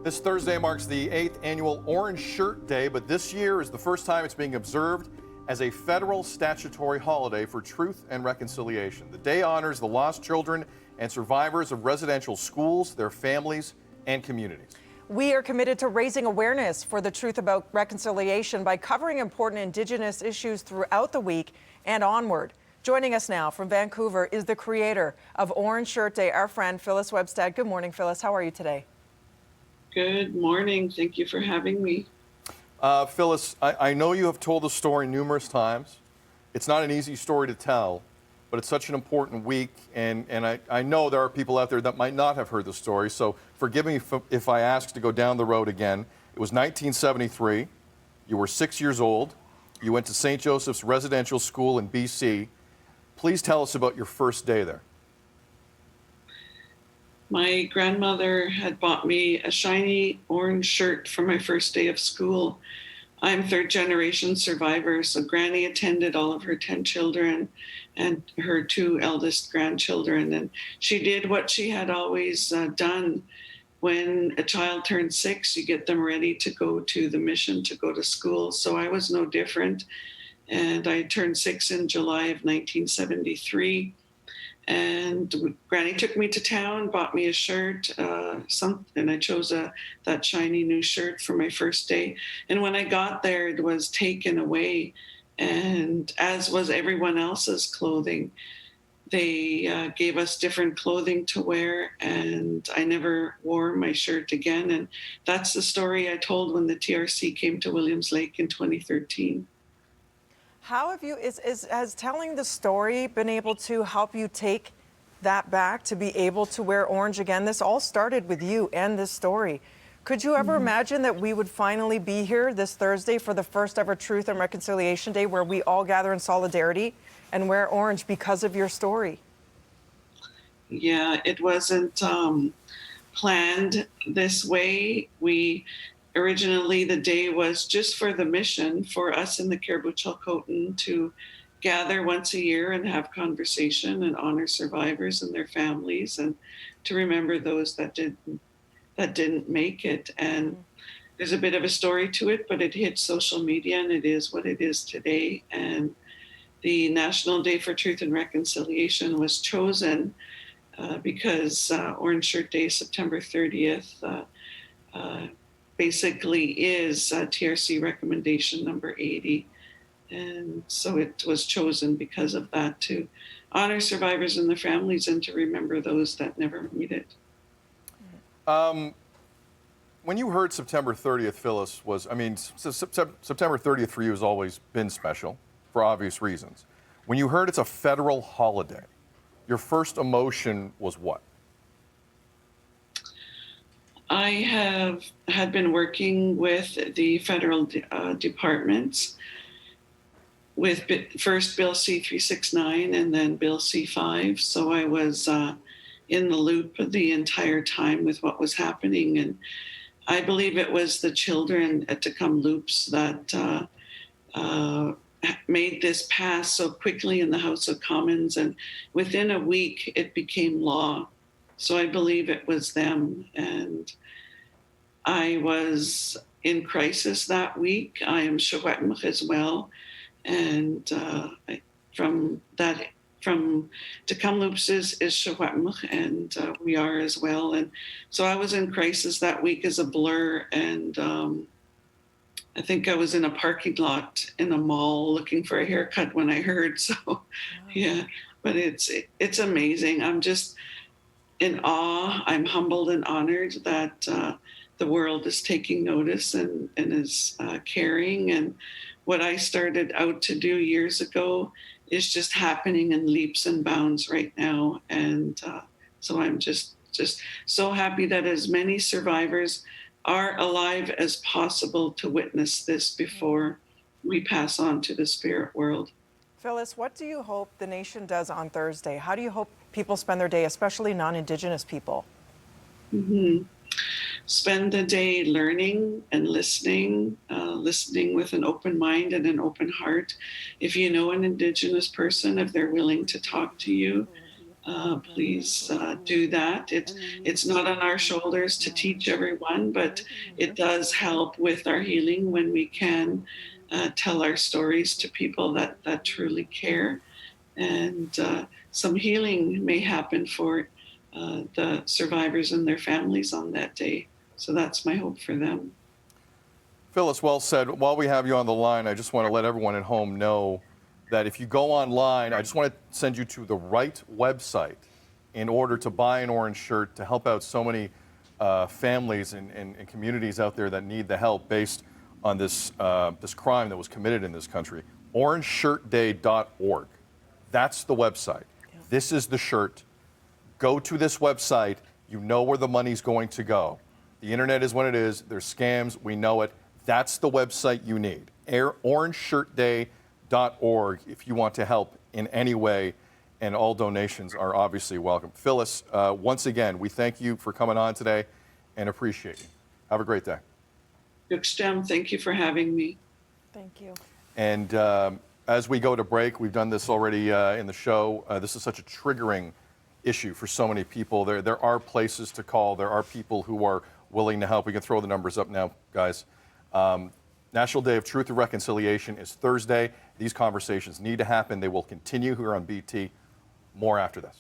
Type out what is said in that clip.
This Thursday marks the 8th annual Orange Shirt Day, but this year is the first time it's being observed as a federal statutory holiday for truth and reconciliation. The day honors the lost children and survivors of residential schools, their families, and communities. We are committed to raising awareness for the truth about reconciliation by covering important Indigenous issues throughout the week and onward. Joining us now from Vancouver is the creator of Orange Shirt Day, our friend Phyllis Webstad. Good morning, Phyllis. How are you today? Good morning. Thank you for having me. Phyllis, I know you have told the story numerous times. It's not an easy story to tell, but it's such an important week, and I know there are people out there that might not have heard the story, so forgive me if I ask to go down the road again. It was 1973. You were 6 years old. You went to St. Joseph's Residential School in BC. Please tell us about your first day there. My grandmother had bought me a shiny orange shirt for my first day of school. I'm third generation survivor, so Granny attended all of her 10 children and her 2 eldest grandchildren. And she did what she had always done. When a child turns 6, you get them ready to go to the mission, to go to school. So I was no different. And I turned 6 in July of 1973. And Granny took me to town, bought me a shirt, and I chose that shiny new shirt for my first day. And when I got there, it was taken away, and as was everyone else's clothing. They gave us different clothing to wear, and I never wore my shirt again. And that's the story I told when the TRC came to Williams Lake in 2013. How have you, has telling the story been able to help you take that back to be able to wear orange again? This all started with you and this story. Could you ever imagine that we would finally be here this Thursday for the first ever Truth and Reconciliation Day, where we all gather in solidarity and wear orange because of your story? Yeah, it wasn't planned this way. Originally, the day was just for the mission, for us in the Caribou Chilcotin to gather once a year and have conversation and honor survivors and their families, and to remember those that didn't make it. And there's a bit of a story to it, but it hit social media, and it is what it is today. And the National Day for Truth and Reconciliation was chosen because Orange Shirt Day, September 30th, basically is TRC recommendation number 80. And so it was chosen because of that, to honor survivors and their families and to remember those that never made it. When you heard September 30th, Phyllis, September 30th for you has always been special for obvious reasons. When you heard it's a federal holiday, your first emotion was what? I had been working with the federal departments with first Bill C-369 and then Bill C-5. So I was in the loop the entire time with what was happening. And I believe it was the children at Tecumloops that made this pass so quickly in the House of Commons. And within a week, it became law. So I believe it was them. And I was in crisis that week. I am Shawetmach as well. And from Tecumloops is Shawetmach, and we are as well. And so I was in crisis that week as a blur. And I think I was in a parking lot in a mall looking for a haircut when I heard. So, yeah, but it's amazing. I'm just in awe. I'm humbled and honored that the world is taking notice and is caring. And what I started out to do years ago is just happening in leaps and bounds right now. And so I'm just so happy that as many survivors are alive as possible to witness this before we pass on to the spirit world. Phyllis, what do you hope the nation does on Thursday? How do you hope people spend their day, especially non-Indigenous people? Spend the day learning and listening with an open mind and an open heart. If you know an Indigenous person, if they're willing to talk to you, please do that. It's not on our shoulders to teach everyone, but it does help with our healing when we can tell our stories to people that truly care. And some healing may happen for the survivors and their families on that day. So that's my hope for them. Phyllis, well said. While we have you on the line, I just want to let everyone at home know that if you go online, I just want to send you to the right website in order to buy an orange shirt to help out so many families and communities out there that need the help based on this, this crime that was committed in this country. orangeshirtday.org. That's the website. Yeah. This is the shirt. Go to this website. You know where the money's going to go. The internet is what it is. There's scams. We know it. That's the website you need. orangeshirtday.org if you want to help in any way, and all donations are obviously welcome. Phyllis, once again, we thank you for coming on today and appreciate you. Have a great day. Yukstem, thank you for having me. Thank you. And as we go to break, we've done this already in the show. This is such a triggering issue for so many people. There are places to call. There are people who are willing to help. We can throw the numbers up now, guys. National Day of Truth and Reconciliation is Thursday. These conversations need to happen. They will continue here on BT. More after this.